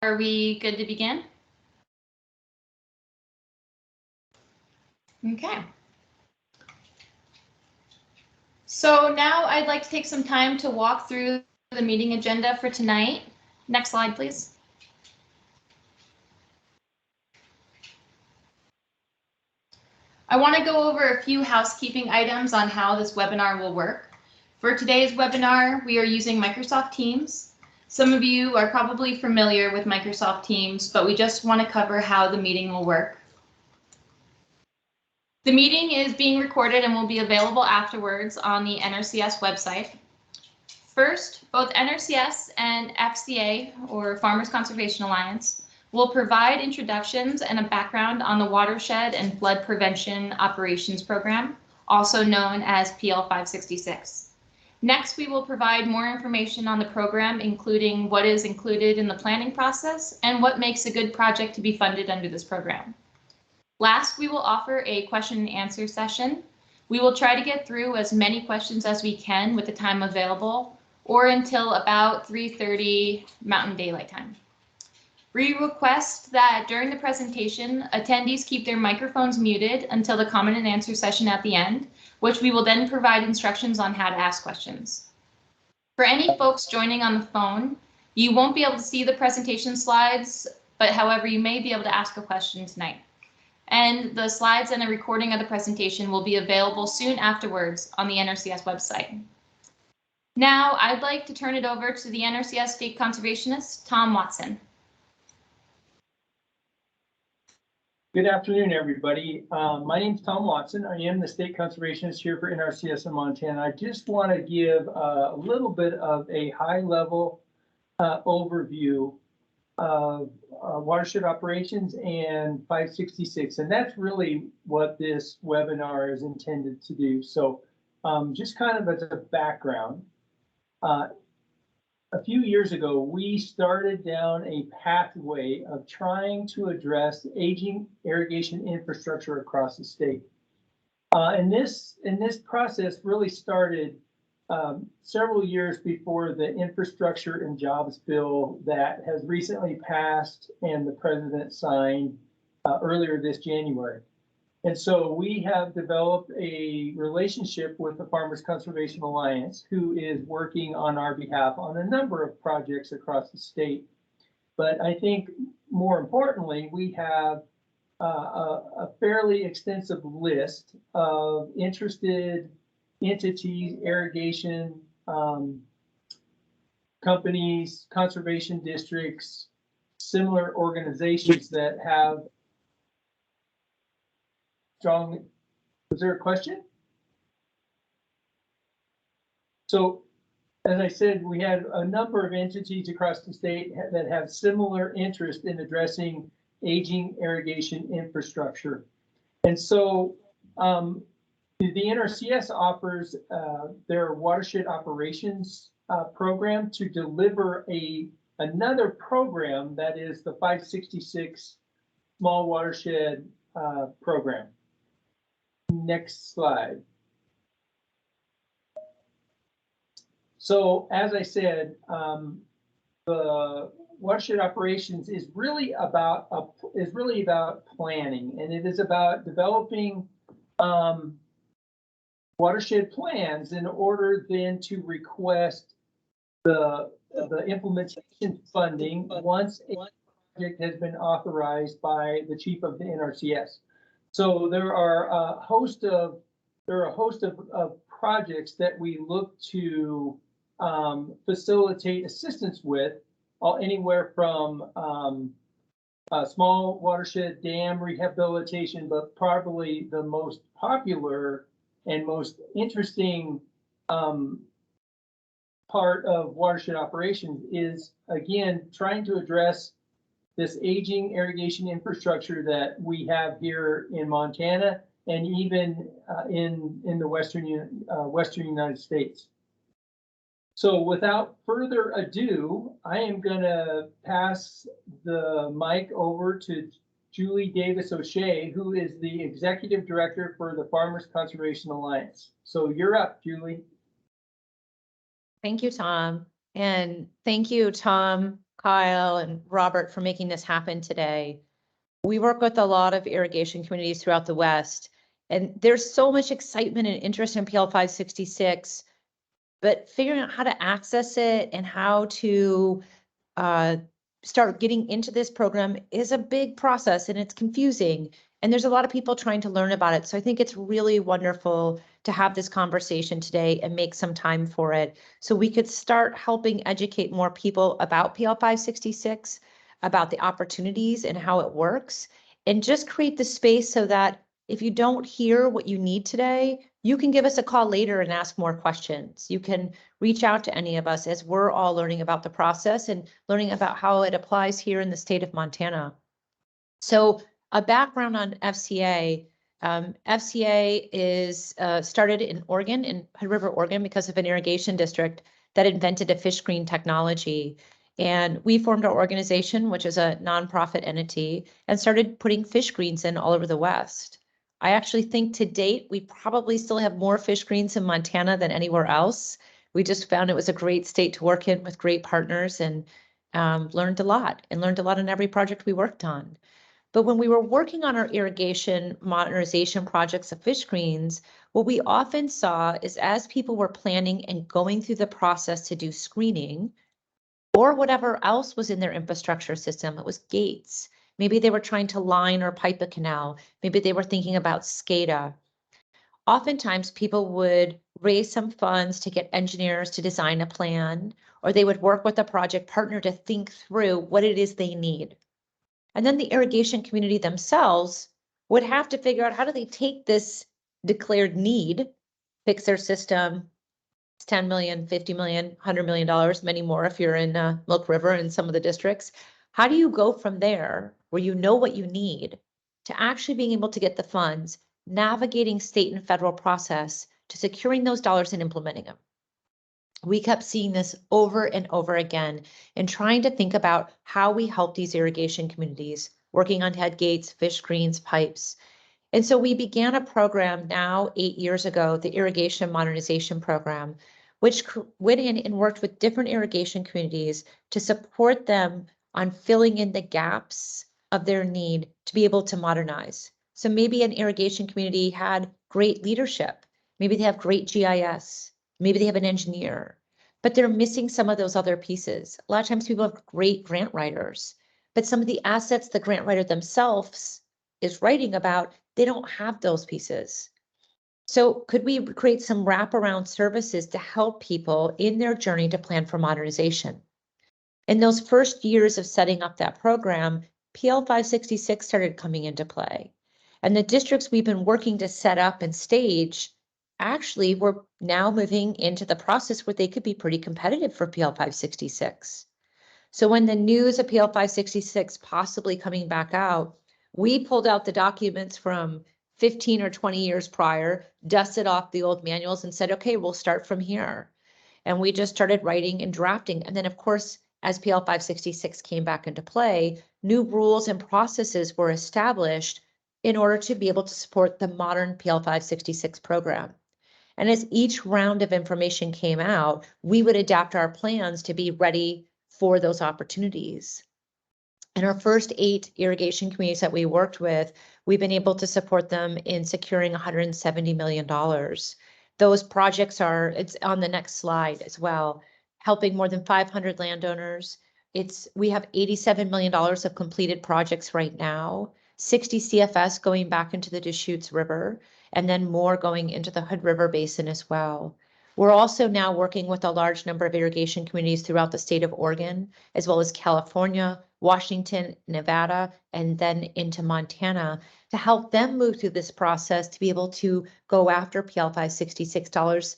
Are we good to begin? Okay. So now I'd like to take some time to walk through the meeting agenda for tonight. Next slide, please. I want to go over a few housekeeping items on how this webinar will work. For today's webinar, we are using Microsoft Teams. Some of you are probably familiar with Microsoft Teams, but we just want to cover how the meeting will work. The meeting is being recorded and will be available afterwards on the NRCS website. First, both NRCS and FCA, or Farmers Conservation Alliance, will provide introductions and a background on the Watershed and Flood Prevention Operations Program, also known as PL 566. Next, we will provide more information on the program, including what is included in the planning process and what makes a good project to be funded under this program. Last, we will offer a question and answer session. We will try to get through as many questions as we can with the time available, or until about 3:30 Mountain Daylight Time. We request that during the presentation, attendees keep their microphones muted until the comment and answer session at the end, which we will then provide instructions on how to ask questions. For any folks joining on the phone, you won't be able to see the presentation slides, but however, you may be able to ask a question tonight. And the slides and a recording of the presentation will be available soon afterwards on the NRCS website. Now, I'd like to turn it over to the NRCS State Conservationist, Tom Watson. Good afternoon, everybody. My name is Tom Watson. I am the State Conservationist here for NRCS in Montana. I just want to give a little bit of a high-level overview of watershed operations and 566, and that's really what this webinar is intended to do. So just kind of as a background, a few years ago, we started down a pathway of trying to address aging irrigation infrastructure across the state. And this process really started several years before the Infrastructure and Jobs Bill that has recently passed and the president signed earlier this January. And so we have developed a relationship with the Farmers Conservation Alliance, who is working on our behalf on a number of projects across the state. But I think more importantly, we have a fairly extensive list of interested entities, irrigation companies, conservation districts, similar organizations that have strong. Was there a question? So, as I said, we had a number of entities across the state that have similar interest in addressing aging irrigation infrastructure. And so the NRCS offers their watershed operations program to deliver another program that is the 566 small watershed program. Next slide. So as I said, the watershed operations is really about planning, and it is about developing watershed plans in order then to request the implementation funding once a project has been authorized by the chief of the NRCS. So there are a host of projects that we look to facilitate assistance with, anywhere from small watershed dam rehabilitation, but probably the most popular and most interesting part of watershed operations is, again, trying to address this aging irrigation infrastructure that we have here in Montana and even in the Western United States. So without further ado, I am going to pass the mic over to Julie Davis O'Shea, who is the Executive Director for the Farmers Conservation Alliance. So you're up, Julie. Thank you, Tom. And thank you, Tom, Kyle and Robert for making this happen today. We work with a lot of irrigation communities throughout the West, and there's so much excitement and interest in PL 566, but figuring out how to access it and how to start getting into this program is a big process, and it's confusing. And there's a lot of people trying to learn about it. So I think it's really wonderful to have this conversation today and make some time for it, so we could start helping educate more people about PL 566, about the opportunities and how it works, and just create the space so that if you don't hear what you need today, you can give us a call later and ask more questions. You can reach out to any of us as we're all learning about the process and learning about how it applies here in the state of Montana. So a background on FCA. FCA is started in Oregon, in Hood River, Oregon, because of an irrigation district that invented a fish screen technology. And we formed our organization, which is a nonprofit entity, and started putting fish screens in all over the West. I actually think to date, we probably still have more fish screens in Montana than anywhere else. We just found it was a great state to work in with great partners, and learned a lot in every project we worked on. But when we were working on our irrigation modernization projects of fish screens, what we often saw is as people were planning and going through the process to do screening, or whatever else was in their infrastructure system, it was gates. Maybe they were trying to line or pipe a canal. Maybe they were thinking about SCADA. Oftentimes people would raise some funds to get engineers to design a plan, or they would work with a project partner to think through what it is they need. And then the irrigation community themselves would have to figure out how do they take this declared need, fix their system. It's 10 million, 50 million, $100 million, many more if you're in Milk River and some of the districts. How do you go from there where you know what you need to actually being able to get the funds, navigating state and federal process to securing those dollars and implementing them? We kept seeing this over and over again and trying to think about how we help these irrigation communities working on head gates, fish screens, pipes. And so we began a program now 8 years ago, the Irrigation Modernization Program, which went in and worked with different irrigation communities to support them on filling in the gaps of their need to be able to modernize. So maybe an irrigation community had great leadership. Maybe they have great GIS. Maybe they have an engineer, but they're missing some of those other pieces. A lot of times people have great grant writers, but some of the assets the grant writer themselves is writing about, they don't have those pieces. So could we create some wraparound services to help people in their journey to plan for modernization? In those first years of setting up that program, PL 566 started coming into play. And the districts we've been working to set up and stage actually were now moving into the process where they could be pretty competitive for PL 566. So when the news of PL 566 possibly coming back out, we pulled out the documents from 15 or 20 years prior, dusted off the old manuals and said, okay, we'll start from here. And we just started writing and drafting. And then of course, as PL 566 came back into play, new rules and processes were established in order to be able to support the modern PL 566 program. And as each round of information came out, we would adapt our plans to be ready for those opportunities. In our first 8 irrigation communities that we worked with, we've been able to support them in securing $170 million. Those projects are, it's on the next slide as well, helping more than 500 landowners. We have $87 million of completed projects right now, 60 CFS going back into the Deschutes River, and then more going into the Hood River Basin as well. We're also now working with a large number of irrigation communities throughout the state of Oregon, as well as California, Washington, Nevada, and then into Montana to help them move through this process to be able to go after PL 566 dollars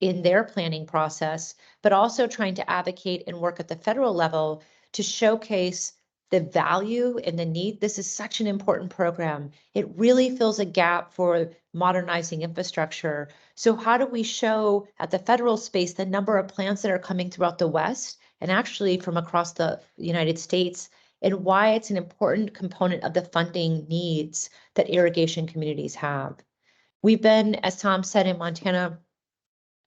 in their planning process, but also trying to advocate and work at the federal level to showcase the value and the need. This is such an important program. It really fills a gap for modernizing infrastructure. So how do we show at the federal space the number of plants that are coming throughout the West and actually from across the United States, and why it's an important component of the funding needs that irrigation communities have? We've been, as Tom said, in Montana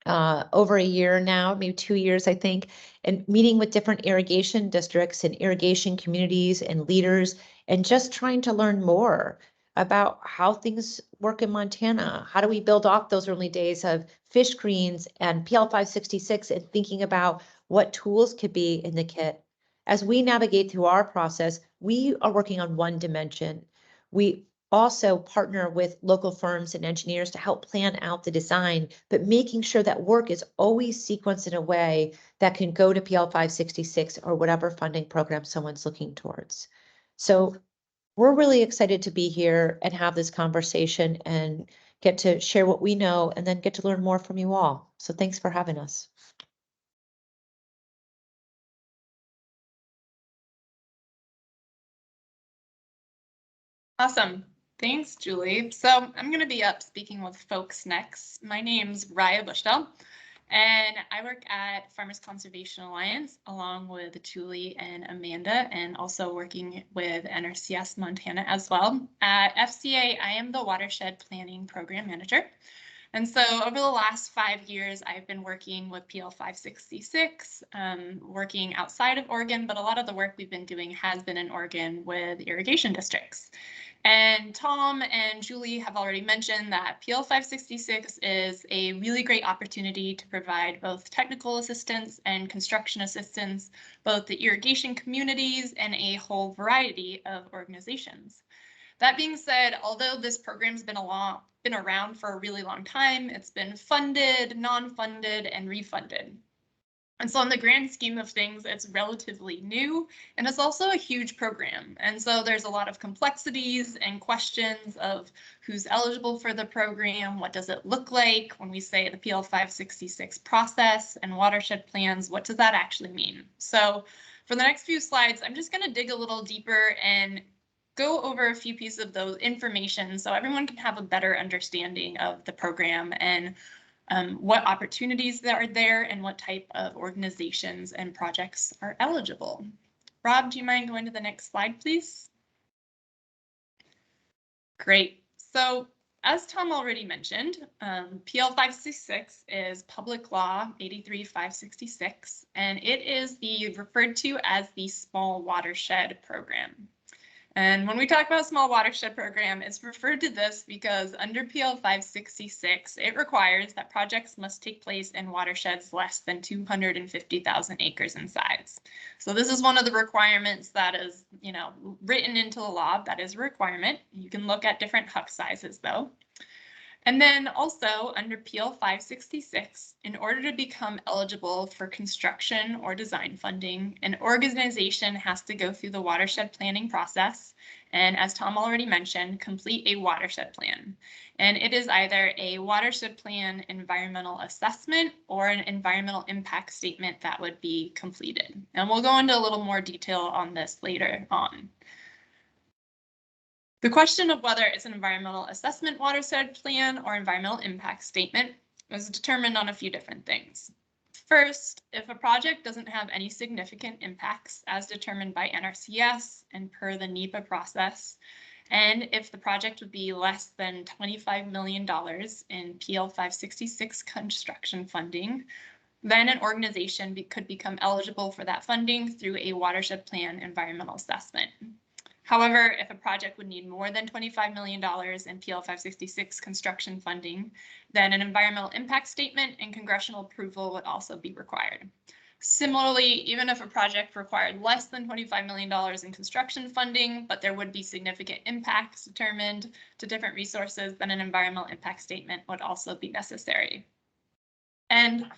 over a year now, maybe 2 years, I think, and meeting with different irrigation districts and irrigation communities and leaders, and just trying to learn more about how things work in Montana. How do we build off those early days of fish screens and PL 566 and thinking about what tools could be in the kit? As we navigate through our process, we are working on one dimension. We also partner with local firms and engineers to help plan out the design, but making sure that work is always sequenced in a way that can go to PL 566 or whatever funding program someone's looking towards. So we're really excited to be here and have this conversation and get to share what we know and then get to learn more from you all. So thanks for having us. Awesome. Thanks, Julie. So I'm going to be up speaking with folks next. My name's Raya Bushdell, and I work at Farmers Conservation Alliance along with Julie and Amanda, and also working with Nrcs Montana as well. At FCA, I am the Watershed Planning Program Manager. And so over the last 5 years, I've been working with PL 566, working outside of Oregon, but a lot of the work we've been doing has been in Oregon with irrigation districts. And Tom and Julie have already mentioned that PL 566 is a really great opportunity to provide both technical assistance and construction assistance, both the irrigation communities and a whole variety of organizations. That being said, although this program's been around for a really long time, it's been funded, non-funded, and refunded. And so in the grand scheme of things, it's relatively new, and it's also a huge program. And so there's a lot of complexities and questions of who's eligible for the program, what does it look like when we say the PL 566 process and watershed plans, what does that actually mean? So for the next few slides, I'm just going to dig a little deeper and go over a few pieces of those information so everyone can have a better understanding of the program and what opportunities are there and what type of organizations and projects are eligible. Rob, do you mind going to the next slide, please? Great. So as Tom already mentioned, PL 566 is Public Law 83-566, and it is referred to as the Small Watershed Program. And when we talk about small watershed program, it's referred to this because under PL 566, it requires that projects must take place in watersheds less than 250,000 acres in size. So this is one of the requirements that is, written into the law. That is a requirement. You can look at different HUC sizes though. And then also under PL 566, in order to become eligible for construction or design funding, an organization has to go through the watershed planning process. And as Tom already mentioned, complete a watershed plan. And it is either a watershed plan environmental assessment or an environmental impact statement that would be completed. And we'll go into a little more detail on this later on. The question of whether it's an environmental assessment watershed plan or environmental impact statement is determined on a few different things. First, if a project doesn't have any significant impacts as determined by NRCS and per the NEPA process, and if the project would be less than $25 million in PL 566 construction funding, then an organization could become eligible for that funding through a watershed plan environmental assessment. However, if a project would need more than $25 million in PL 566 construction funding, then an environmental impact statement and congressional approval would also be required. Similarly, even if a project required less than $25 million in construction funding, but there would be significant impacts determined to different resources, then an environmental impact statement would also be necessary. And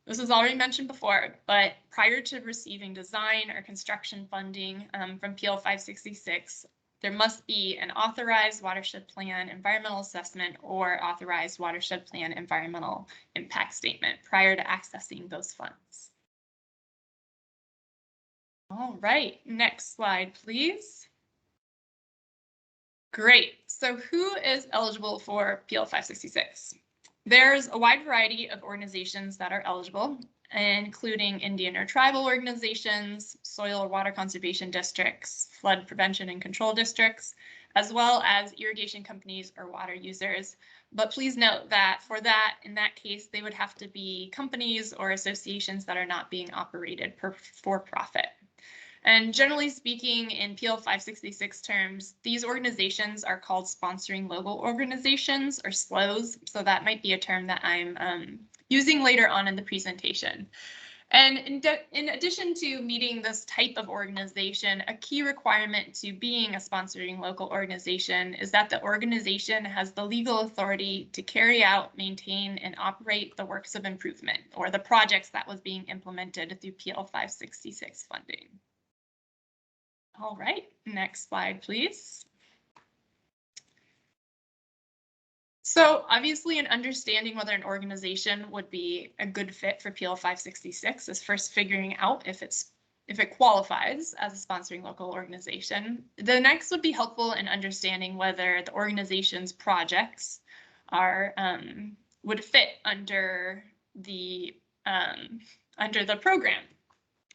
this was already mentioned before, but prior to receiving design or construction funding from PL 566, there must be an authorized watershed plan environmental assessment or authorized watershed plan environmental impact statement prior to accessing those funds. All right, next slide, please. Great. So who is eligible for PL 566? There's a wide variety of organizations that are eligible, including Indian or tribal organizations, soil or water conservation districts, flood prevention and control districts, as well as irrigation companies or water users. But please note that for that, in that case, they would have to be companies or associations that are not being operated for profit. And generally speaking, in PL 566 terms, these organizations are called sponsoring local organizations, or SLOs. So that might be a term that I'm using later on in the presentation. And in addition to meeting this type of organization, a key requirement to being a sponsoring local organization is that the organization has the legal authority to carry out, maintain, and operate the works of improvement, or the projects that was being implemented through PL 566 funding. All right, next slide, please. So obviously, in understanding whether an organization would be a good fit for PL 566 is first figuring out if it qualifies as a sponsoring local organization. The next would be helpful in understanding whether the organization's projects are would fit under the program.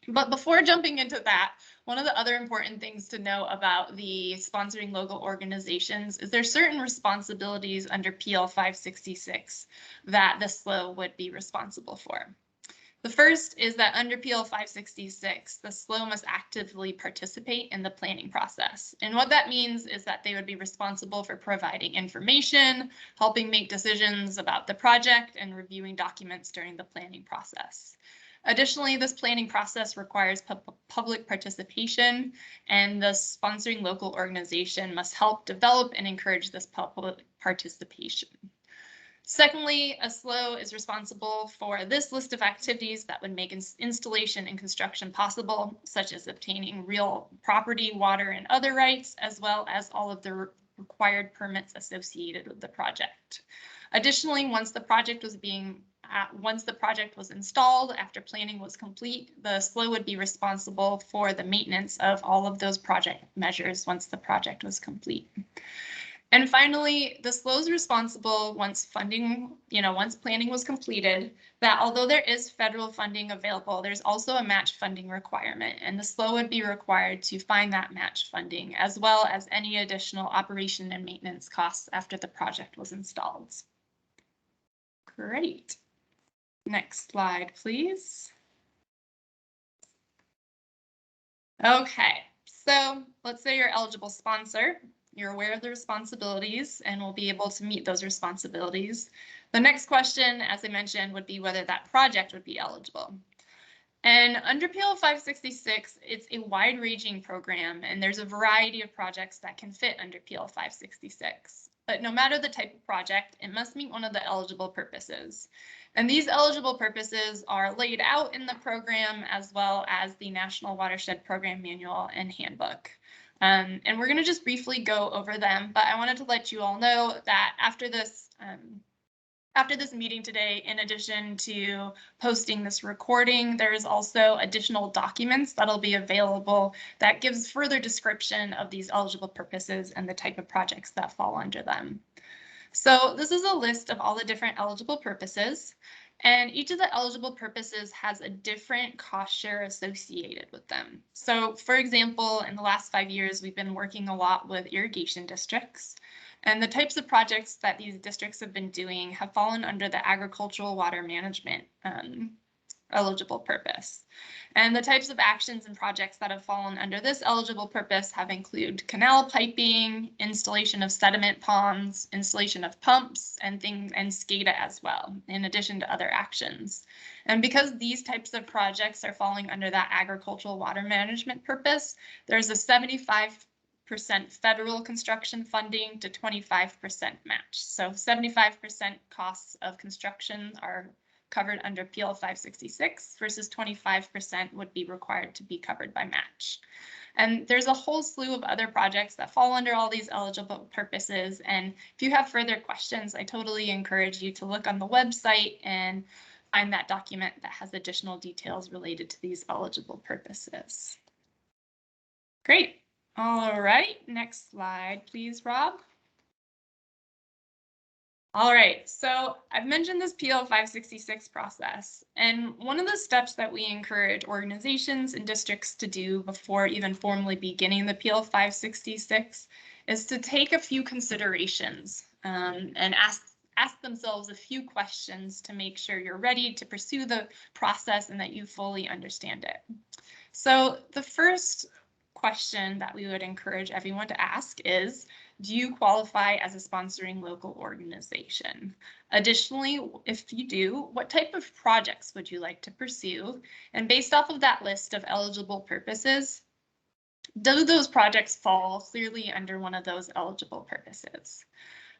But before jumping into that, one of the other important things to know about the sponsoring local organizations is there's certain responsibilities under PL 566 that the SLO would be responsible for. The first is that under PL 566, the SLO must actively participate in the planning process. And what that means is that they would be responsible for providing information, helping make decisions about the project, and reviewing documents during the planning process. Additionally, this planning process requires public participation, and the sponsoring local organization must help develop and encourage this public participation. Secondly, a SLO is responsible for this list of activities that would make installation and construction possible, such as obtaining real property, water, and other rights, as well as all of the required permits associated with the project. Additionally, once the project was installed, after planning was complete, the SLO would be responsible for the maintenance of all of those project measures once the project was complete. And finally, the SLO is responsible once planning was completed, that although there is federal funding available, there's also a match funding requirement, and the SLO would be required to find that match funding, as well as any additional operation and maintenance costs after the project was installed. Great. Next slide, please. Okay, so let's say you're eligible sponsor. You're aware of the responsibilities and will be able to meet those responsibilities. The next question, as I mentioned, would be whether that project would be eligible. And under PL 566, it's a wide-ranging program, and there's a variety of projects that can fit under PL 566. But no matter the type of project, it must meet one of the eligible purposes. And these eligible purposes are laid out in the program, as well as the National Watershed Program Manual and Handbook. And we're going to just briefly go over them, but I wanted to let you all know that after this meeting today, in addition to posting this recording, there is also additional documents that'll be available that gives further description of these eligible purposes and the type of projects that fall under them. So this is a list of all the different eligible purposes, and each of the eligible purposes has a different cost share associated with them. So for example, in the last 5 years, we've been working a lot with irrigation districts, and the types of projects that these districts have been doing have fallen under the agricultural water management eligible purpose. And the types of actions and projects that have fallen under this eligible purpose have included canal piping, installation of sediment ponds, installation of pumps, and SCADA as well, in addition to other actions. And because these types of projects are falling under that agricultural water management purpose, there's a 75% federal construction funding to 25% match. So 75% costs of construction are covered under PL 566 versus 25% would be required to be covered by match. And there's a whole slew of other projects that fall under all these eligible purposes. And if you have further questions, I totally encourage you to look on the website and find that document that has additional details related to these eligible purposes. Great. All right, next slide, please, Rob. All right, so I've mentioned this PL 566 process, and one of the steps that we encourage organizations and districts to do before even formally beginning the PL 566 is to take a few considerations and ask themselves a few questions to make sure you're ready to pursue the process and that you fully understand it. So the first question that we would encourage everyone to ask is, do you qualify as a sponsoring local organization? Additionally, if you do, what type of projects would you like to pursue? And based off of that list of eligible purposes, do those projects fall clearly under one of those eligible purposes?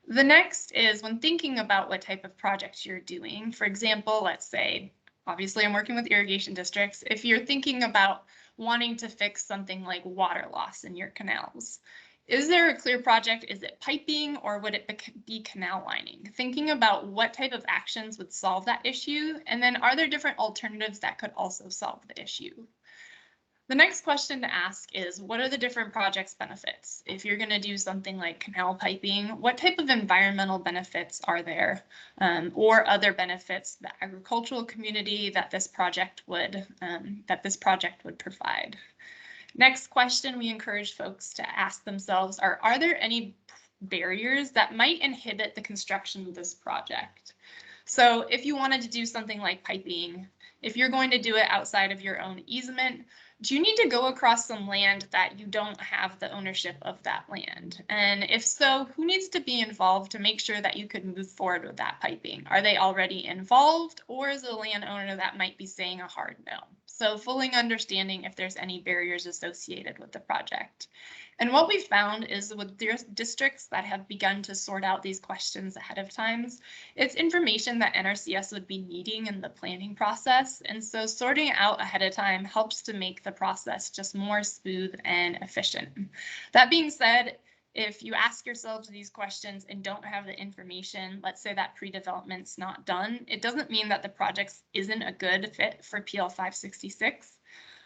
The next is when thinking about what type of projects you're doing. For example, let's say, obviously I'm working with irrigation districts. If you're thinking about wanting to fix something like water loss in your canals, is there a clear project? Is it piping or would it be canal lining? Thinking about what type of actions would solve that issue, and then are there different alternatives that could also solve the issue? The next question to ask is, what are the different projects benefits? If you're going to do something like canal piping, what type of environmental benefits are there, or other benefits the agricultural community that this project would provide? Next question we encourage folks to ask themselves are there any barriers that might inhibit the construction of this project? So if you wanted to do something like piping, if you're going to do it outside of your own easement, do you need to go across some land that you don't have the ownership of that land? And if so, who needs to be involved to make sure that you could move forward with that piping? Are they already involved, or is the landowner that might be saying a hard no? So fully understanding if there's any barriers associated with the project. And what we found is with districts that have begun to sort out these questions ahead of time, it's information that NRCS would be needing in the planning process. And so sorting it out ahead of time helps to make the process just more smooth and efficient. That being said, if you ask yourselves these questions and don't have the information, let's say that pre-development's not done, it doesn't mean that the project isn't a good fit for PL 566.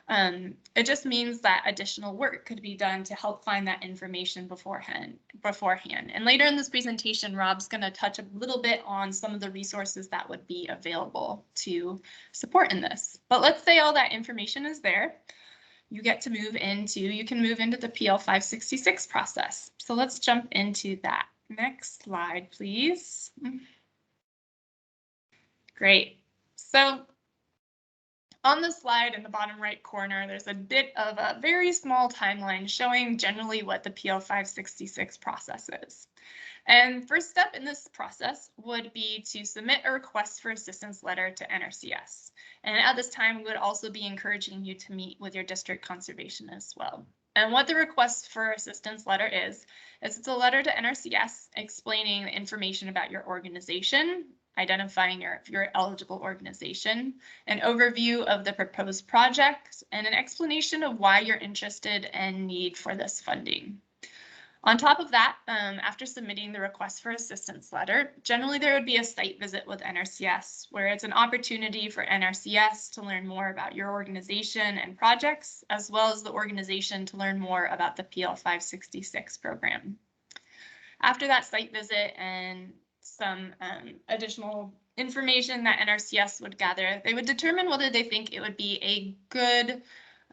It just means that additional work could be done to help find that information beforehand. And later in this presentation, Rob's going to touch a little bit on some of the resources that would be available to support in this. But let's say all that information is there. You can move into the PL 566 process. So let's jump into that. Next slide, please. Great. So on the slide in the bottom right corner, there's a bit of a very small timeline showing generally what the PL 566 process is. And first step in this process would be to submit a request for assistance letter to NRCS. And at this time, we would also be encouraging you to meet with your district conservation as well. And what the request for assistance letter is it's a letter to NRCS explaining the information about your organization, identifying your eligible organization, an overview of the proposed project, and an explanation of why you're interested and need for this funding. On top of that, after submitting the request for assistance letter, generally there would be a site visit with NRCS, where it's an opportunity for NRCS to learn more about your organization and projects, as well as the organization to learn more about the PL 566 program. After that site visit and some additional information that NRCS would gather, they would determine whether they think it would be a good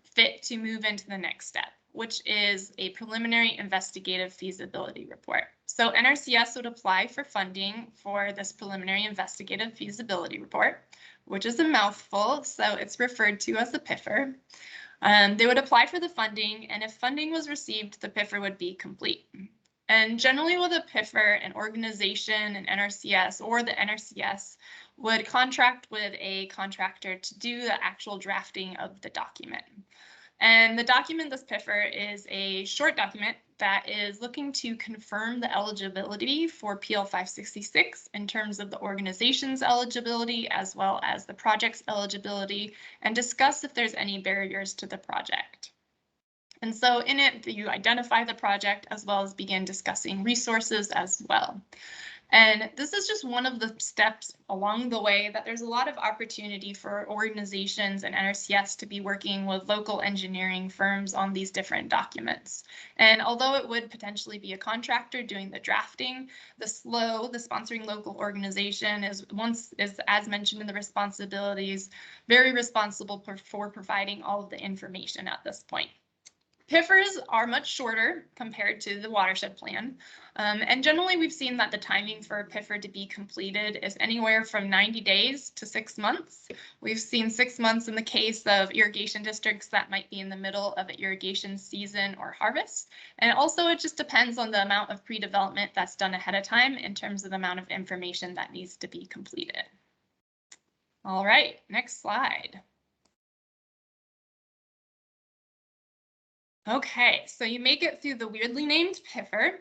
fit to move into the next step, which is a preliminary investigative feasibility report. So NRCS would apply for funding for this preliminary investigative feasibility report, which is a mouthful, so it's referred to as the PIFR. They would apply for the funding, and if funding was received, the PIFR would be complete. And generally with a PIFR, an organization, an NRCS, or the NRCS would contract with a contractor to do the actual drafting of the document. And the document, this PIFR, is a short document that is looking to confirm the eligibility for PL 566 in terms of the organization's eligibility as well as the project's eligibility, and discuss if there's any barriers to the project. And so in it, you identify the project as well as begin discussing resources as well. And this is just one of the steps along the way that there's a lot of opportunity for organizations and NRCS to be working with local engineering firms on these different documents. And although it would potentially be a contractor doing the drafting, the sponsoring local organization is, as mentioned in the responsibilities, very responsible for providing all of the information at this point. PIFRs are much shorter compared to the watershed plan. And generally, we've seen that the timing for a PIFR to be completed is anywhere from 90 days to 6 months. We've seen 6 months in the case of irrigation districts that might be in the middle of an irrigation season or harvest. And also, it just depends on the amount of pre-development that's done ahead of time in terms of the amount of information that needs to be completed. All right, next slide. Okay, so you make it through the weirdly named PIFR,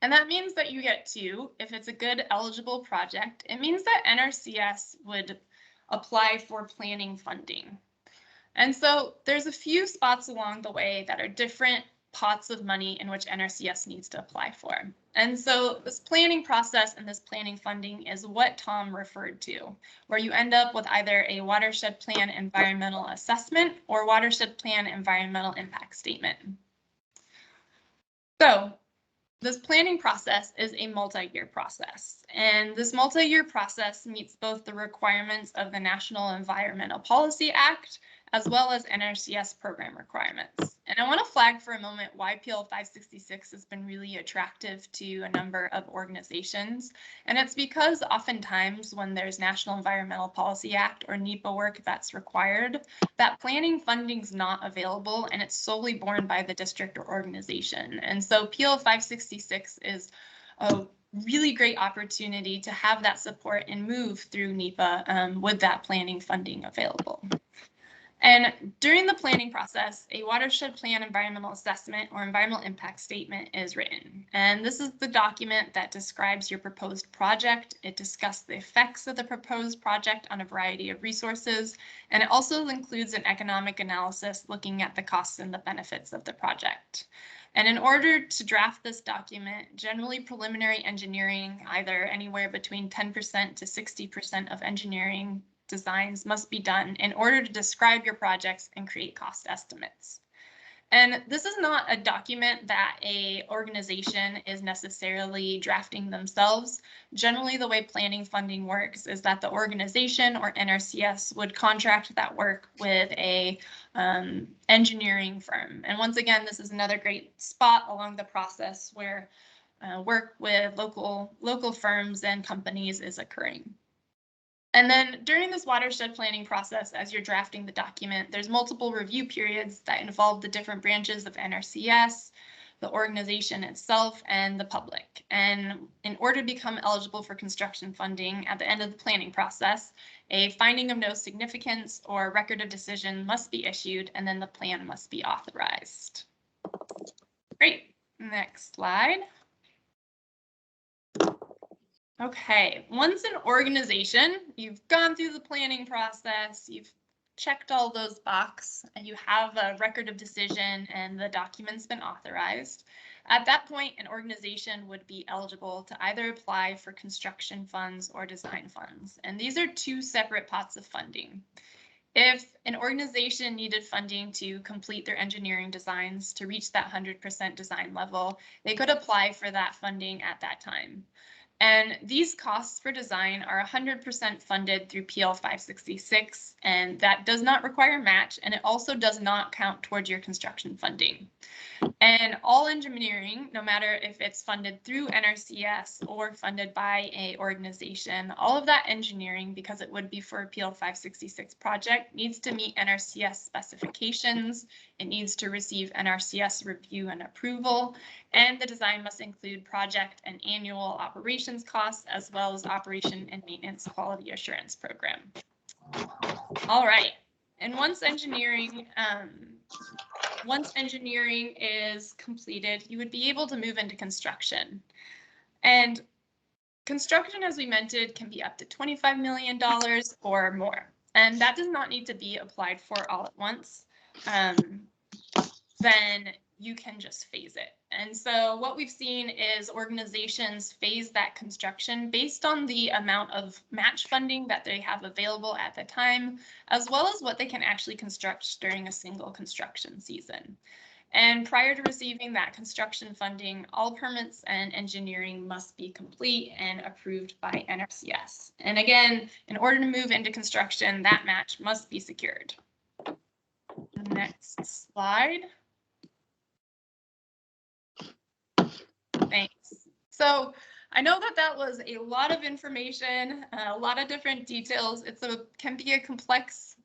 and that means that you get to, if it's a good eligible project, it means that NRCS would apply for planning funding. And so there's a few spots along the way that are different pots of money in which NRCS needs to apply for. And so this planning process and this planning funding is what Tom referred to, where you end up with either a watershed plan environmental assessment or watershed plan environmental impact statement. So this planning process is a multi-year process, and this multi-year process meets both the requirements of the National Environmental Policy Act as well as NRCS program requirements. And I want to flag for a moment why PL 566 has been really attractive to a number of organizations. And it's because oftentimes when there's National Environmental Policy Act or NEPA work that's required, that planning funding's not available and it's solely borne by the district or organization. And so PL 566 is a really great opportunity to have that support and move through NEPA with that planning funding available. And during the planning process, a watershed plan environmental assessment or environmental impact statement is written. And this is the document that describes your proposed project. It discusses the effects of the proposed project on a variety of resources. And it also includes an economic analysis looking at the costs and the benefits of the project. And in order to draft this document, generally preliminary engineering, either anywhere between 10% to 60% of engineering designs must be done in order to describe your projects and create cost estimates. And this is not a document that a organization is necessarily drafting themselves. Generally, the way planning funding works is that the organization or NRCS would contract that work with a engineering firm. And once again, this is another great spot along the process where work with local firms and companies is occurring. And then during this watershed planning process, as you're drafting the document, there's multiple review periods that involve the different branches of NRCS, the organization itself, and the public. And in order to become eligible for construction funding at the end of the planning process, a finding of no significance or record of decision must be issued, and then the plan must be authorized. Great, next slide. Okay, once an organization, you've gone through the planning process, you've checked all those boxes, and you have a record of decision and the document's been authorized. At that point, an organization would be eligible to either apply for construction funds or design funds. And these are two separate pots of funding. If an organization needed funding to complete their engineering designs to reach that 100% design level, they could apply for that funding at that time. And these costs for design are 100% funded through PL 566, and that does not require match, and it also does not count towards your construction funding. And all engineering, no matter if it's funded through NRCS or funded by an organization, all of that engineering, because it would be for a PL 566 project, needs to meet NRCS specifications. It needs to receive NRCS review and approval, and the design must include project and annual operations costs, as well as operation and maintenance quality assurance program. All right, and once engineering is completed, you would be able to move into construction. And construction, as we mentioned, can be up to $25 million or more. And that does not need to be applied for all at once. Then you can just phase it. And so what we've seen is organizations phase that construction based on the amount of match funding that they have available at the time, as well as what they can actually construct during a single construction season. And prior to receiving that construction funding, all permits and engineering must be complete and approved by NRCS. And again, in order to move into construction, that match must be secured. Next slide. So I know that that was a lot of information, a lot of different details. Can be a complex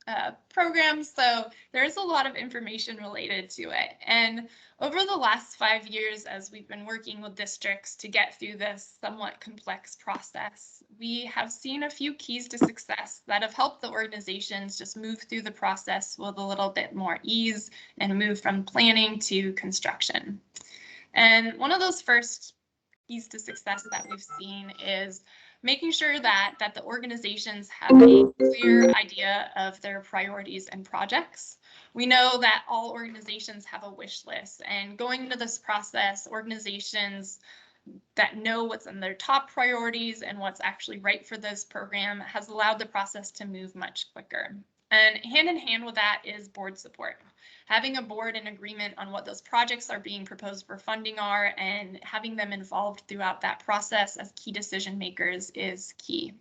program, so there's a lot of information related to it. And over the last 5 years, as we've been working with districts to get through this somewhat complex process, we have seen a few keys to success that have helped the organizations just move through the process with a little bit more ease and move from planning to construction. And one of those first keys to success that we've seen is making sure that the organizations have a clear idea of their priorities and projects. We know that all organizations have a wish list, and going into this process, organizations that know what's in their top priorities and what's actually right for this program has allowed the process to move much quicker. And hand in hand with that is board support. Having a board in agreement on what those projects are being proposed for funding are and having them involved throughout that process as key decision makers is key.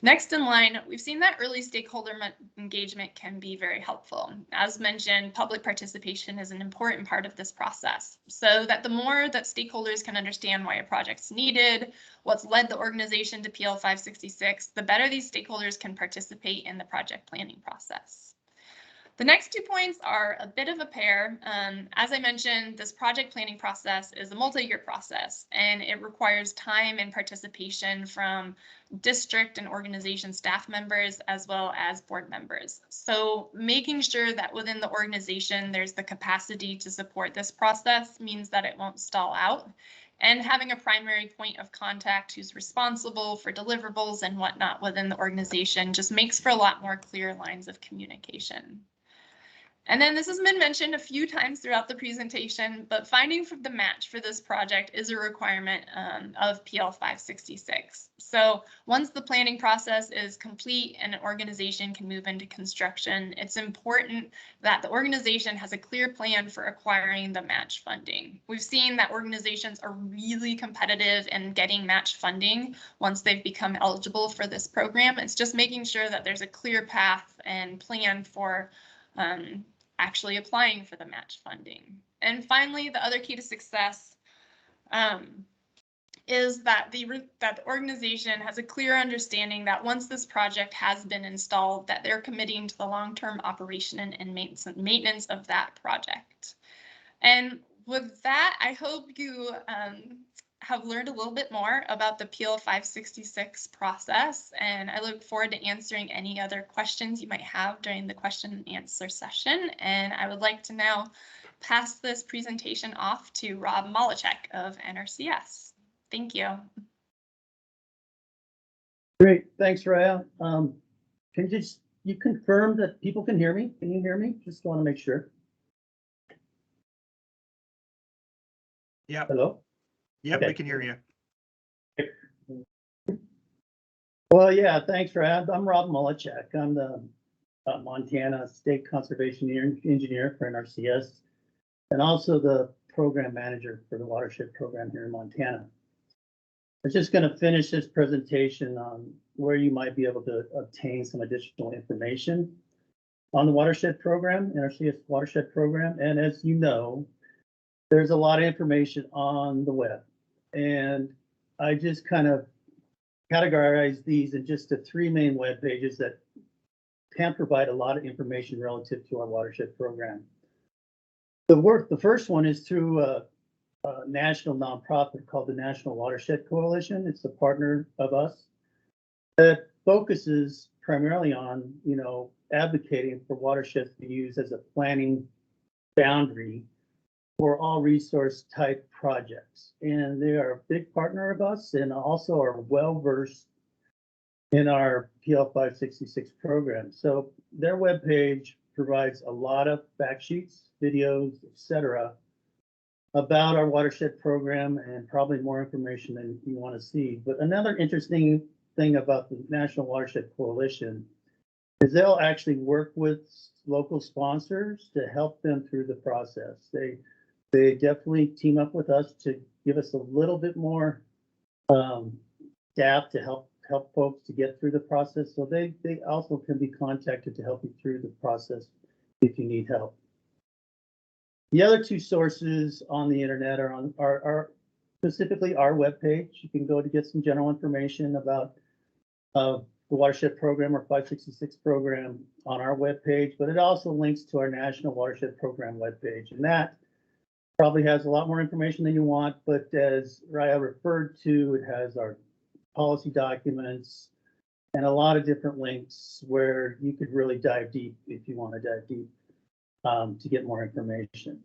Next in line, we've seen that early stakeholder engagement can be very helpful. As mentioned, public participation is an important part of this process, so that the more that stakeholders can understand why a project's needed, what's led the organization to PL 566, the better these stakeholders can participate in the project planning process. The next 2 points are a bit of a pair. As I mentioned, this project planning process is a multi-year process, and it requires time and participation from district and organization staff members as well as board members. So making sure that within the organization there's the capacity to support this process means that it won't stall out. And having a primary point of contact who's responsible for deliverables and whatnot within the organization just makes for a lot more clear lines of communication. And then this has been mentioned a few times throughout the presentation, but finding the match for this project is a requirement of PL 566. So once the planning process is complete and an organization can move into construction, it's important that the organization has a clear plan for acquiring the match funding. We've seen that organizations are really competitive in getting match funding once they've become eligible for this program. It's just making sure that there's a clear path and plan for actually applying for the match funding. And finally, the other key to success is that the organization has a clear understanding that once this project has been installed, that they're committing to the long-term operation and maintenance of that project. And with that, I hope you have learned a little bit more about the PL 566 process, and I look forward to answering any other questions you might have during the question and answer session. And I would like to now pass this presentation off to Rob Malicek of Nrcs. Thank you. Great, thanks, Raya. Can you confirm that people can hear me? Can you hear me? Just want to make sure. Yeah. Hello? Yep, Okay. we can hear you. Well, yeah, thanks, Raya. I'm Rob Malicek. I'm the Montana State Conservation Engineer for Nrcs, and also the program manager for the Watershed program here in Montana. I'm just going to finish this presentation on where you might be able to obtain some additional information on the Watershed program, Nrcs Watershed program. And as you know, there's a lot of information on the web. And I just kind of categorize these in just the 3 main web pages that can provide a lot of information relative to our Watershed program. The first one is through a national nonprofit called the National Watershed Coalition. It's a partner of us that focuses primarily on, advocating for watersheds to be used as a planning boundary for all resource type projects. And they are a big partner of us and also are well versed in our PL 566 program. So their webpage provides a lot of fact sheets, videos, etc., about our watershed program and probably more information than you want to see. But another interesting thing about the National Watershed Coalition is they'll actually work with local sponsors to help them through the process. They definitely team up with us to give us a little bit more staff to help folks to get through the process. So they also can be contacted to help you through the process if you need help. The other 2 sources on the internet are specifically our webpage. You can go to get some general information about the Watershed Program or 566 program on our webpage, but it also links to our National Watershed Program webpage. And that probably has a lot more information than you want, but as Raya referred to, it has our policy documents and a lot of different links where you could really dive deep if you want to dive deep to get more information.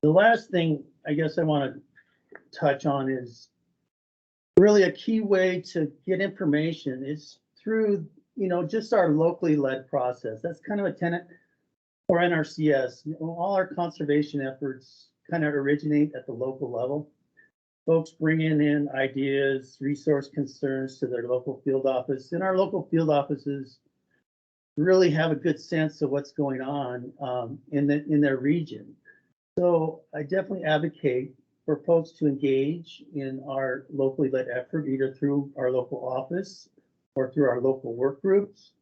The last thing I guess I want to touch on is really a key way to get information is through, just our locally led process. That's kind of a tenet for NRCS. All our conservation efforts kind of originate at the local level. Folks bringing in ideas, resource concerns to their local field office, and our local field offices really have a good sense of what's going on in their region. So I definitely advocate for folks to engage in our locally led effort, either through our local office or through our local work groups.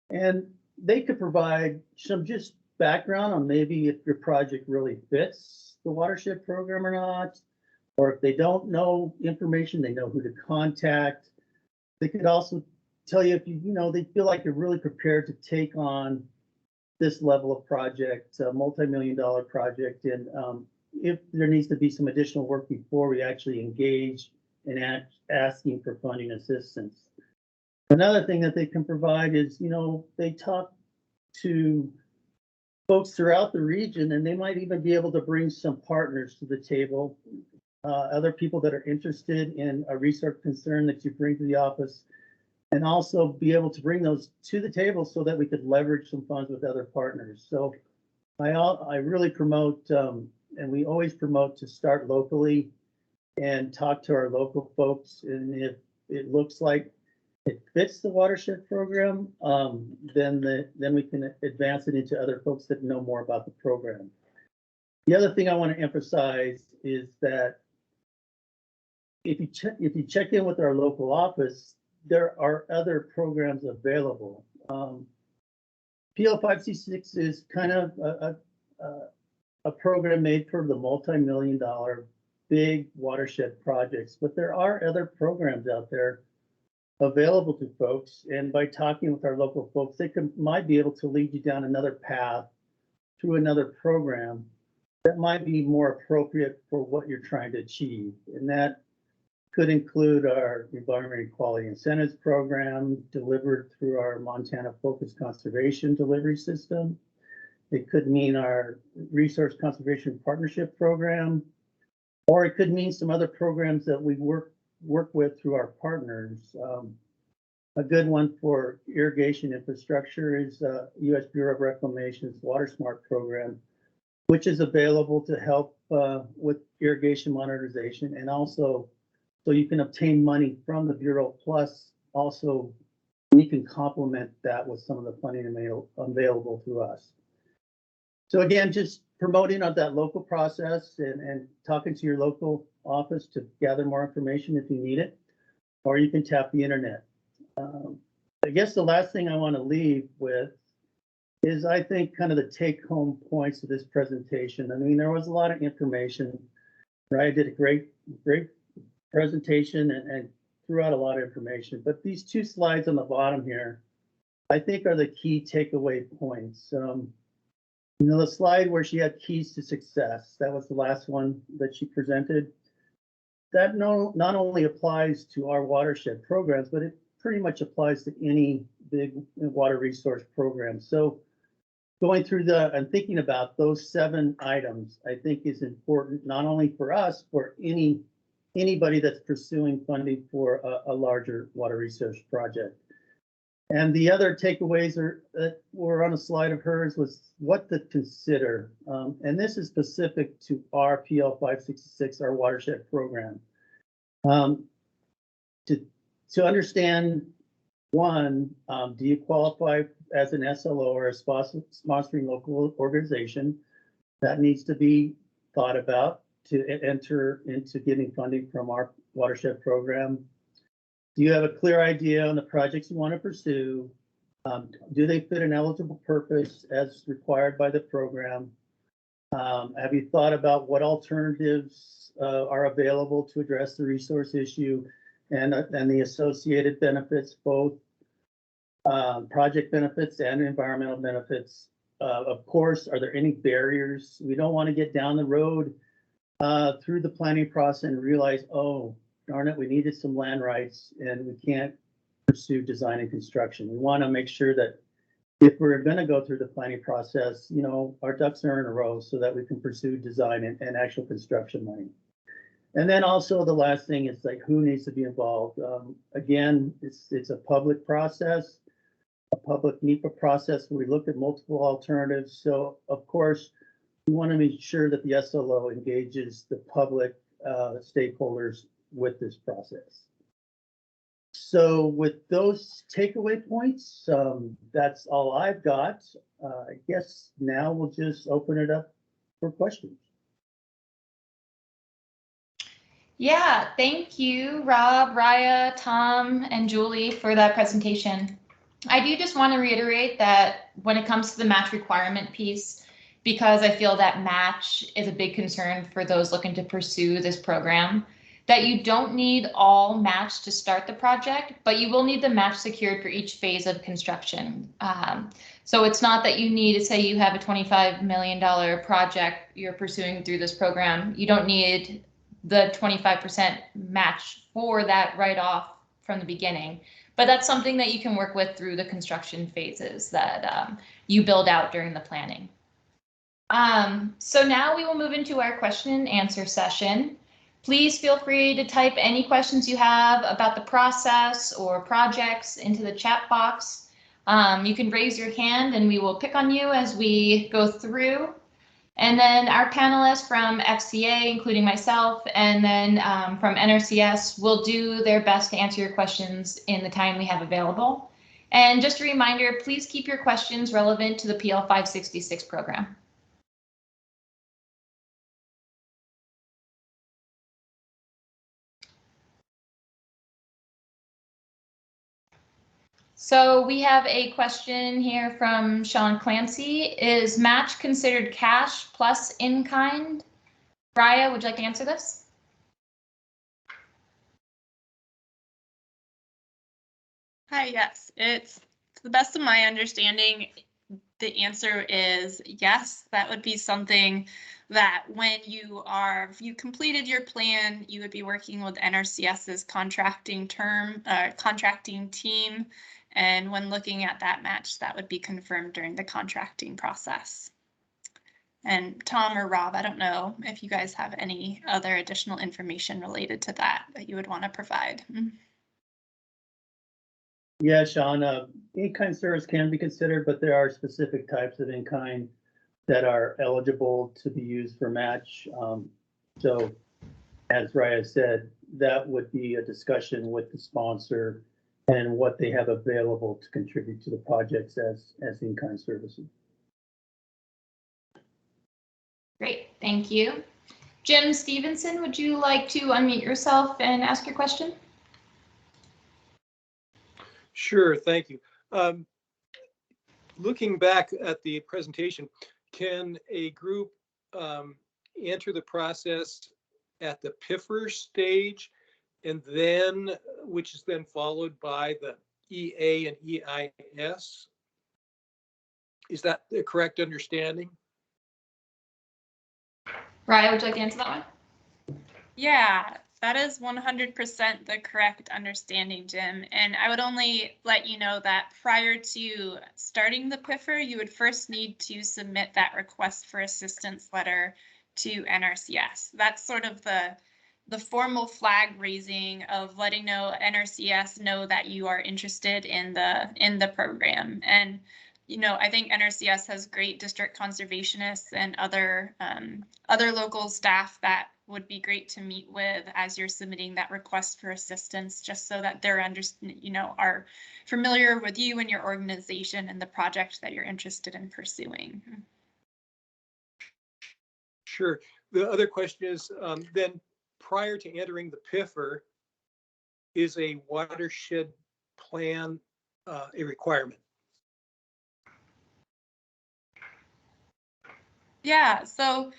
And they could provide some just background on maybe if your project really fits the watershed program or not, or if they don't know information, they know who to contact. They could also tell you if they feel like you're really prepared to take on this level of project, a multi-million-dollar project, and if there needs to be some additional work before we actually engage in asking for funding assistance. Another thing that they can provide is, they talk to folks throughout the region, and they might even be able to bring some partners to the table, other people that are interested in a research concern that you bring to the office, and also be able to bring those to the table so that we could leverage some funds with other partners. So I really promote, and we always promote, to start locally and talk to our local folks. And if it looks like it fits the watershed program, then we can advance it into other folks that know more about the program. The other thing I want to emphasize is that if you check in with our local office, there are other programs available. PL 566 is kind of a program made for the multi-million-dollar big watershed projects, but there are other programs out there available to folks. And by talking with our local folks, they might be able to lead you down another path through another program that might be more appropriate for what you're trying to achieve. And that could include our Environmental Quality Incentives Program delivered through our Montana Focused Conservation Delivery System. It could mean our Resource Conservation Partnership Program, or it could mean some other programs that we work with through our partners. A good one for irrigation infrastructure is U.S. Bureau of Reclamation's WaterSmart program, which is available to help with irrigation modernization, and also so you can obtain money from the Bureau, plus also we can complement that with some of the funding available to us. So again, just promoting of that local process and talking to your local office to gather more information if you need it, or you can tap the internet. I guess the last thing I want to leave with is, I think, kind of the take-home points of this presentation. I mean, there was a lot of information. Ryan did a great presentation and threw out a lot of information, but these two slides on the bottom here, I think, are the key takeaway points. The slide where she had keys to success, that was the last one that she presented. That not only applies to our watershed programs, but it pretty much applies to any big water resource program. So going through and thinking about those 7 items, I think is important, not only for us, for anybody that's pursuing funding for a larger water resource project. And the other takeaways that were on a slide of hers was what to consider. And this is specific to our PL 566, our watershed program. To understand, one, do you qualify as an SLO or a sponsoring local organization? That needs to be thought about to enter into getting funding from our watershed program. Do you have a clear idea on the projects you want to pursue? Do they fit an eligible purpose as required by the program? Have you thought about what alternatives are available to address the resource issue and the associated benefits, both project benefits and environmental benefits? Of course, are there any barriers? We don't want to get down the road through the planning process and realize, oh, darn it, we needed some land rights and we can't pursue design and construction. We want to make sure that if we're going to go through the planning process, you know, our ducks are in a row so that we can pursue design and actual construction money. And then also the last thing is like, who needs to be involved? Again, it's a public process, a public NEPA process where we look at multiple alternatives. So of course, we want to make sure that the SLO engages the public stakeholders with this process. So with those takeaway points, that's all I've got. I guess now we'll just open it up for questions. Yeah, thank you, Rob, Raya, Tom, and Julie for that presentation. I do just want to reiterate that when it comes to the match requirement piece, because I feel that match is a big concern for those looking to pursue this program, that you don't need all match to start the project, but you will need the match secured for each phase of construction. So it's not that you need to say you have a $25 million project you're pursuing through this program. You don't need the 25% match for that right off from the beginning, but that's something that you can work with through the construction phases that you build out during the planning. So now we will move into our question and answer session. Please feel free to type any questions you have about the process or projects into the chat box. You can raise your hand and we will pick on you as we go through. And then our panelists from FCA, including myself, and then from NRCS will do their best to answer your questions in the time we have available. And just a reminder, please keep your questions relevant to the PL 566 program. So we have a question here from Sean Clancy. Is match considered cash plus in-kind? Raya, would you like to answer this? Hi, yes, it's to the best of my understanding, the answer is yes. That would be something that when you completed your plan, you would be working with NRCS's contracting team. And when looking at that match, that would be confirmed during the contracting process. And Tom or Rob, I don't know if you guys have any other additional information related to that you would want to provide. Yeah, Sean, in-kind service can be considered, but there are specific types of in-kind that are eligible to be used for match. So as Raya said, that would be a discussion with the sponsor and what they have available to contribute to the projects as in-kind services. Great, thank you. Jim Stevenson, would you like to unmute yourself and ask your question? Sure, thank you. Looking back at the presentation, can a group enter the process at the PIFR stage, and then, which is then followed by the EA and EIS? Is that the correct understanding? Raya, would you like to answer that one? Yeah, that is 100% the correct understanding, Jim. And I would only let you know that prior to starting the PIFR, you would first need to submit that request for assistance letter to NRCS. That's sort of the formal flag raising of letting NRCS know that you are interested in the program. And you know, I think NRCS has great district conservationists and other local staff that would be great to meet with as you're submitting that request for assistance, just so that they're are familiar with you and your organization and the project that you're interested in pursuing. Sure. The other question is, then prior to entering the PIFR, is a watershed plan a requirement? Yeah, so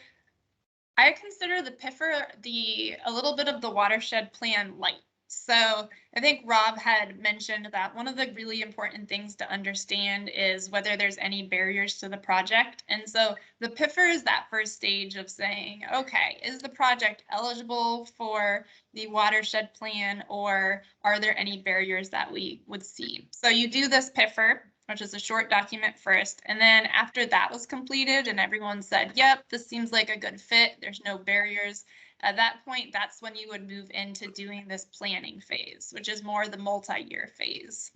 I consider the PIFR a little bit of the watershed plan light. So I think Rob had mentioned that one of the really important things to understand is whether there's any barriers to the project. And so the PIFR is that first stage of saying, okay, is the project eligible for the watershed plan, or are there any barriers that we would see? So you do this PIFR, which is a short document first. And then after that was completed and everyone said, yep, this seems like a good fit, there's no barriers. At that point, that's when you would move into doing this planning phase, which is more the multi-year phase.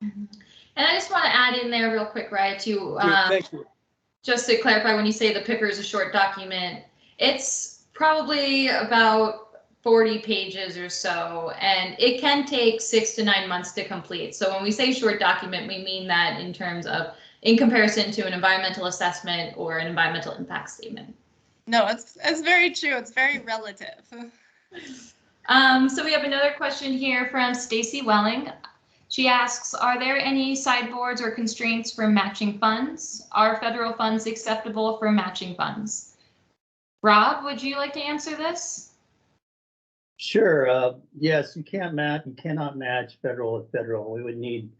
And I just want to add in there real quick, right, to Thank you. just to clarify, when you say the PIFR is a short document, it's probably about 40 pages or so, and it can take 6 to 9 months to complete. So when we say short document, we mean that in terms of, in comparison to an environmental assessment or an environmental impact statement. No, it's very true. It's very relative. So we have another question here from Stacy Welling. She asks, are there any sideboards or constraints for matching funds? Are federal funds acceptable for matching funds? Rob, would you like to answer this? Sure. Yes, you cannot match federal with federal. We would need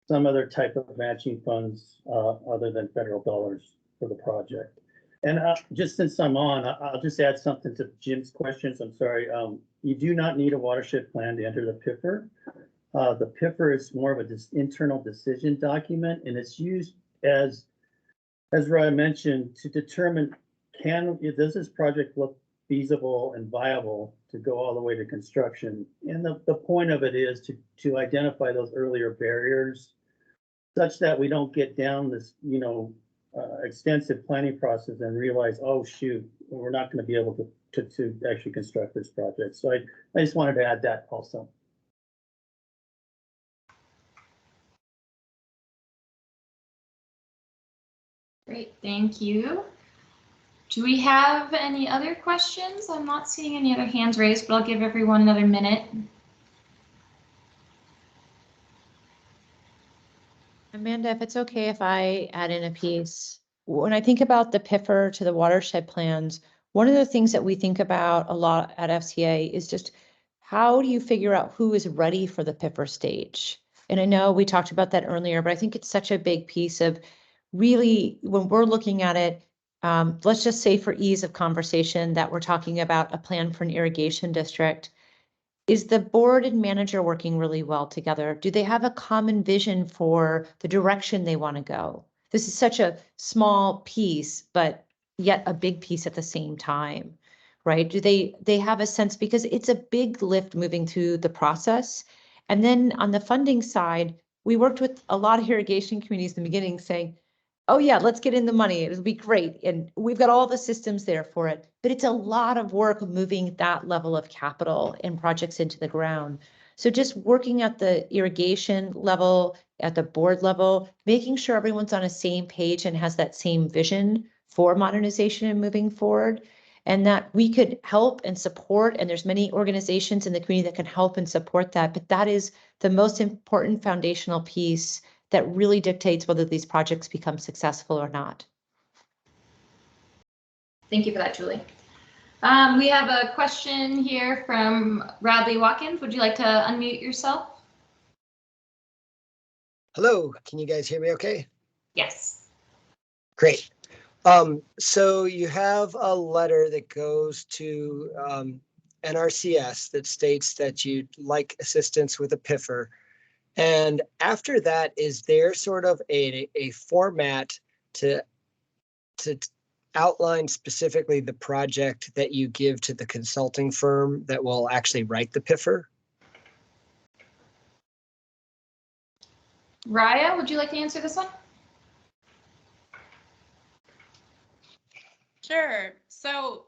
some other type of matching funds other than federal dollars for the project. And just since I'm on, I'll just add something to Jim's questions. I'm sorry. You do not need a watershed plan to enter the PIFR. The PIFR is more of an internal decision document, and it's used as Ryan mentioned, to determine does this project look feasible and viable to go all the way to construction. And the point of it is to identify those earlier barriers such that we don't get down this, extensive planning process and realize, oh, shoot, we're not going to be able to actually construct this project. So I just wanted to add that also. Great, thank you. Do we have any other questions? I'm not seeing any other hands raised, but I'll give everyone another minute. Amanda, if it's okay if I add in a piece. When I think about the PIFR to the watershed plans, one of the things that we think about a lot at FCA is just how do you figure out who is ready for the PIFR stage? And I know we talked about that earlier, but I think it's such a big piece of really when we're looking at it, let's just say for ease of conversation that we're talking about a plan for an irrigation district. Is the board and manager working really well together? Do they have a common vision for the direction they want to go? This is such a small piece, but yet a big piece at the same time, right? Do they have a sense, because it's a big lift moving through the process. And then on the funding side, we worked with a lot of irrigation communities in the beginning saying, oh yeah, let's get in the money. It'll be great. And we've got all the systems there for it, but it's a lot of work moving that level of capital and projects into the ground. So just working at the irrigation level, at the board level, making sure everyone's on a same page and has that same vision for modernization and moving forward, and that we could help and support. And there's many organizations in the community that can help and support that, but that is the most important foundational piece that really dictates whether these projects become successful or not. Thank you for that, Julie. We have a question here from Radley Watkins. Would you like to unmute yourself? Hello, can you guys hear me okay? Yes. Great. So you have a letter that goes to Nrcs that states that you'd like assistance with a PIFR. And after that, is there sort of a format to outline specifically the project that you give to the consulting firm that will actually write the PIFR? Raya, would you like to answer this one? Sure. So,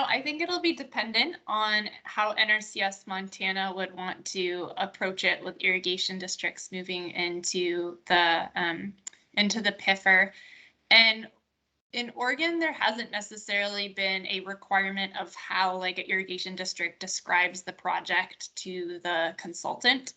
I think it'll be dependent on how NRCS Montana would want to approach it with irrigation districts moving into the PIFR. And in Oregon, there hasn't necessarily been a requirement of how like an irrigation district describes the project to the consultant.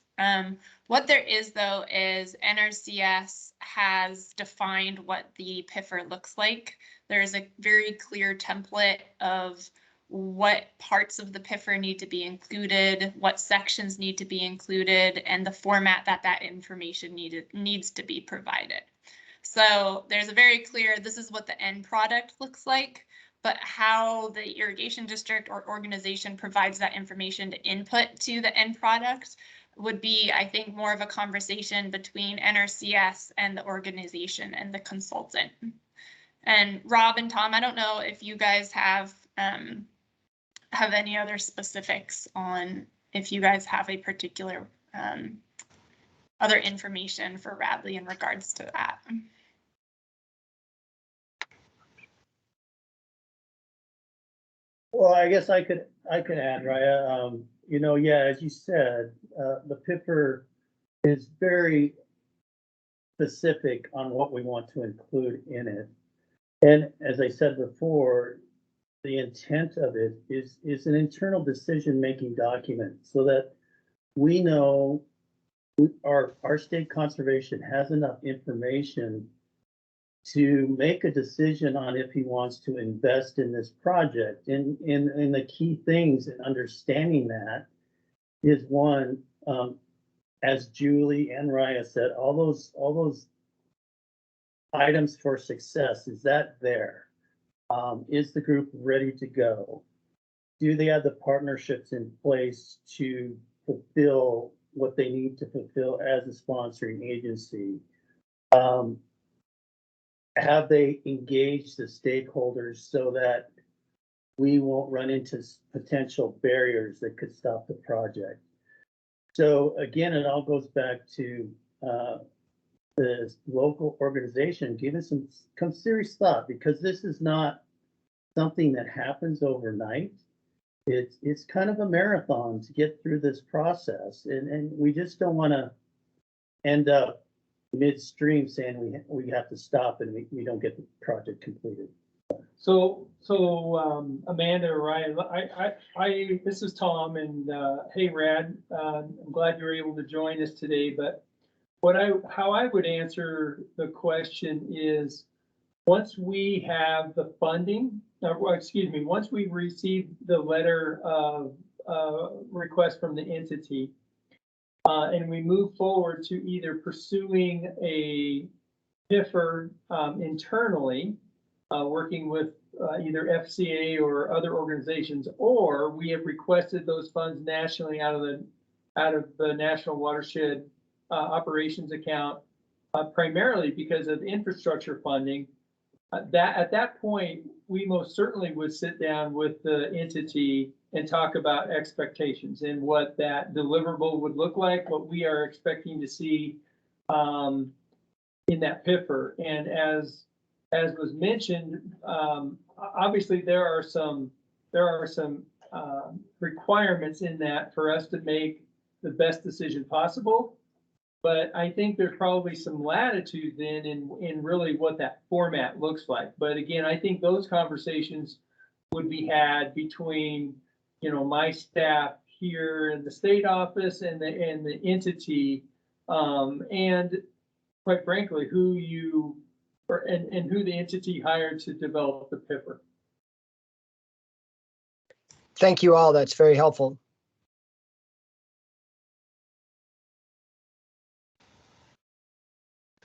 What there is, though, is NRCS has defined what the PIFR looks like. There's a very clear template of what parts of the PIFR need to be included, what sections need to be included, and the format that that information needs to be provided. So there's a very clear, this is what the end product looks like, but how the irrigation district or organization provides that information to input to the end product would be, I think, more of a conversation between NRCS and the organization and the consultant. And Rob and Tom, I don't know if you guys have any other specifics on if you guys have a particular other information for Radley in regards to that. Well, I guess I could add, Raya. You know, yeah, as you said, the PIFR is very specific on what we want to include in it. And as I said before, the intent of it is an internal decision-making document so that we know our state conservation has enough information to make a decision on if he wants to invest in this project. And the key things in understanding that is one, as Julie and Raya said, all those items for success, is that there? Is the group ready to go? Do they have the partnerships in place to fulfill what they need to fulfill as a sponsoring agency? Have they engaged the stakeholders so that we won't run into potential barriers that could stop the project? So again, it all goes back to the local organization giving some serious thought, because this is not something that happens overnight. It's kind of a marathon to get through this process, and we just don't want to end up midstream saying we have to stop and we don't get the project completed. So Amanda, Ryan, this is Tom, and hey, Rad, I'm glad you were able to join us today. But how I would answer the question is, once we have the funding, once we receive the letter of request from the entity, and we move forward to either pursuing a PIFR internally, working with either FCA or other organizations, or we have requested those funds nationally out of the National Watershed operations account, primarily because of infrastructure funding. At that point, we most certainly would sit down with the entity and talk about expectations and what that deliverable would look like, what we are expecting to see in that PIFR. And as was mentioned, obviously there are some requirements in that for us to make the best decision possible. But I think there's probably some latitude then in really what that format looks like. But again, I think those conversations would be had between, you know, my staff here in the state office and the entity, and quite frankly, who the entity hired to develop the PIFR. Thank you all. That's very helpful.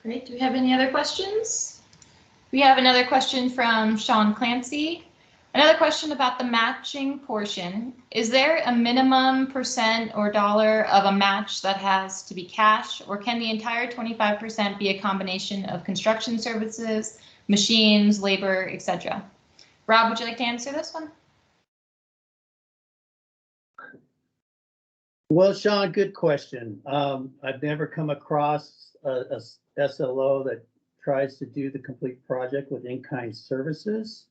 Great. Do we have any other questions? We have another question from Sean Clancy. Another question about the matching portion. Is there a minimum percent or dollar of a match that has to be cash, or can the entire 25% be a combination of construction services, machines, labor, etc.? Rob, would you like to answer this one? Well, Sean, good question. I've never come across a SLO that tries to do the complete project with in-kind services.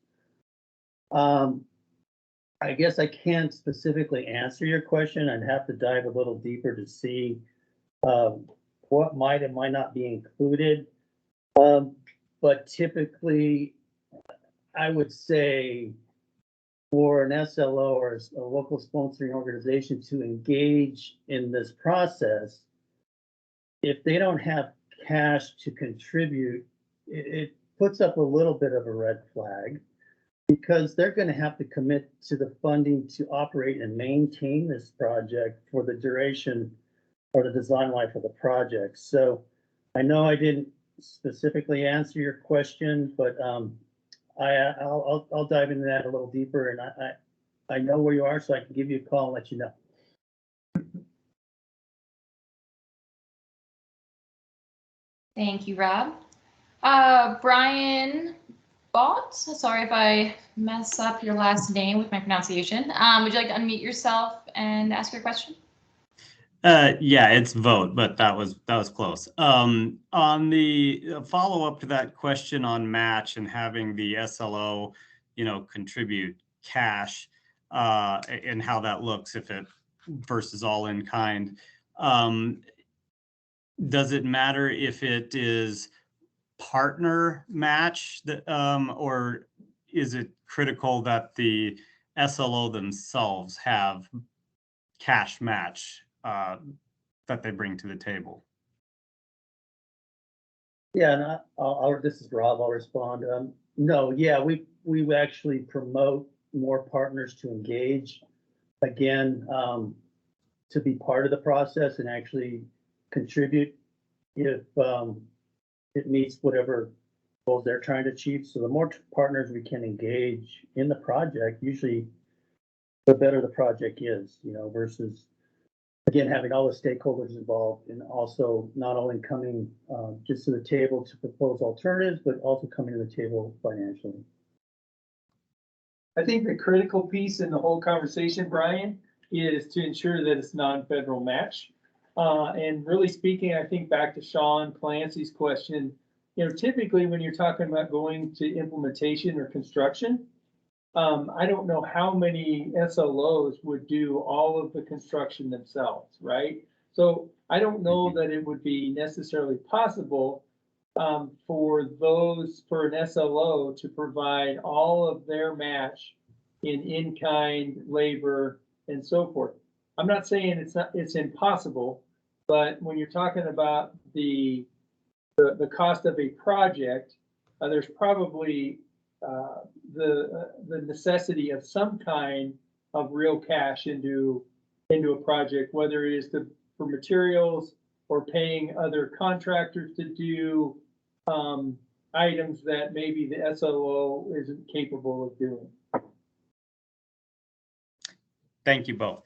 I guess I can't specifically answer your question. I'd have to dive a little deeper to see what might and might not be included. But typically, I would say for an SLO or a local sponsoring organization to engage in this process, if they don't have cash to contribute, it puts up a little bit of a red flag because they're going to have to commit to the funding to operate and maintain this project for the duration or the design life of the project. So I know I didn't specifically answer your question, but I'll dive into that a little deeper, and I know where you are, so I can give you a call and let you know. Thank you, Rob. Brian Balt, sorry if I mess up your last name with my pronunciation. Would you like to unmute yourself and ask your question? Yeah, it's vote, but that was close. On the follow-up to that question on match and having the SLO, contribute cash, and how that looks if it versus all in kind. Does it matter if it is partner match that, or is it critical that the SLO themselves have cash match that they bring to the table? Yeah, and this is Rob. I'll respond. No, yeah, we actually promote more partners to engage again, to be part of the process and actually contribute if it meets whatever goals they're trying to achieve. So the more partners we can engage in the project, usually the better the project is, versus again, having all the stakeholders involved and also not only coming just to the table to propose alternatives, but also coming to the table financially. I think the critical piece in the whole conversation, Brian, is to ensure that it's non-federal match. And really speaking, I think back to Sean Clancy's question, typically when you're talking about going to implementation or construction, I don't know how many SLOs would do all of the construction themselves, right? So I don't know that it would be necessarily possible for an SLO to provide all of their match in-kind labor and so forth. I'm not saying it's impossible, but when you're talking about the cost of a project, there's probably the necessity of some kind of real cash into a project, whether it is for materials or paying other contractors to do items that maybe the SLO isn't capable of doing. Thank you both.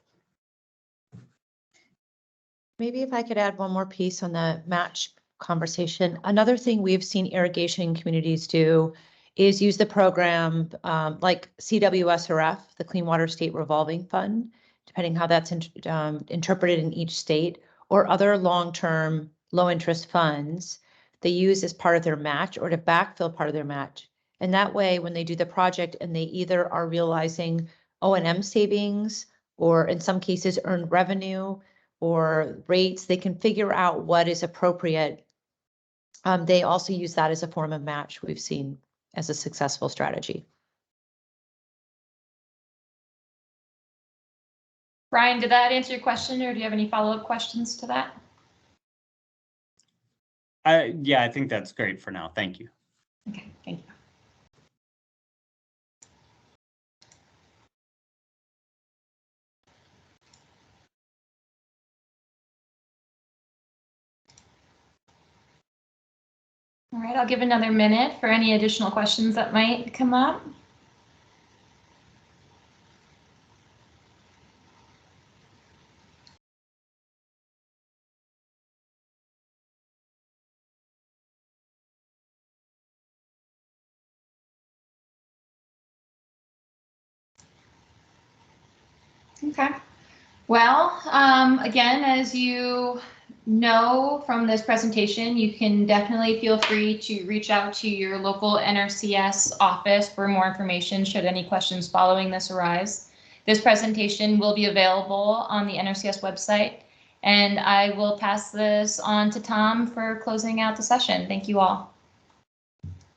Maybe if I could add one more piece on the match conversation. Another thing we've seen irrigation communities do is use the program like CWSRF, the Clean Water State Revolving Fund, depending how that's interpreted in each state, or other long-term low-interest funds they use as part of their match or to backfill part of their match. And that way, when they do the project and they either are realizing O&M savings, or in some cases earned revenue or rates, they can figure out what is appropriate. They also use that as a form of match we've seen as a successful strategy. Brian, did that answer your question, or do you have any follow-up questions to that? Yeah, I think that's great for now. Thank you. Okay, thank you. All right, I'll give another minute for any additional questions that might come up. Okay. Well, again, as you know from this presentation, you can definitely feel free to reach out to your local NRCS office for more information should any questions following this arise. This presentation will be available on the NRCS website, and I will pass this on to Tom for closing out the session. Thank you all.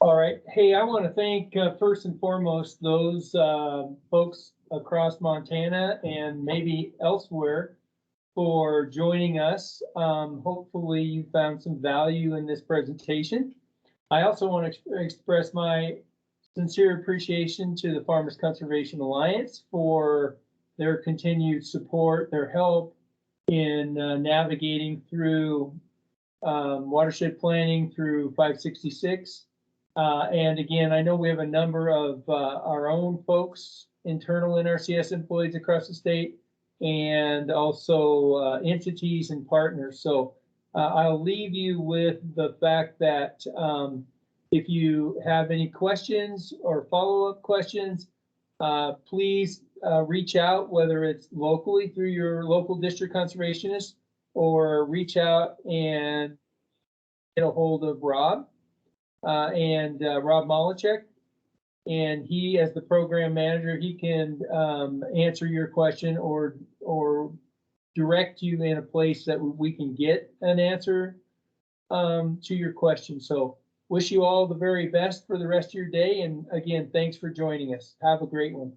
All right. Hey, I want to thank first and foremost those folks across Montana and maybe elsewhere for joining us. Hopefully you found some value in this presentation. I also want to express my sincere appreciation to the Farmers Conservation Alliance for their continued support, their help in navigating through watershed planning through 566. And again, I know we have a number of our own folks, internal NRCS employees across the state, and also entities and partners. So I'll leave you with the fact that if you have any questions or follow-up questions, please reach out, whether it's locally through your local district conservationist, or reach out and get a hold of Rob and Rob Malicek. And he, as the program manager, he can answer your question or direct you in a place that we can get an answer to your question. So wish you all the very best for the rest of your day. And again, thanks for joining us. Have a great one.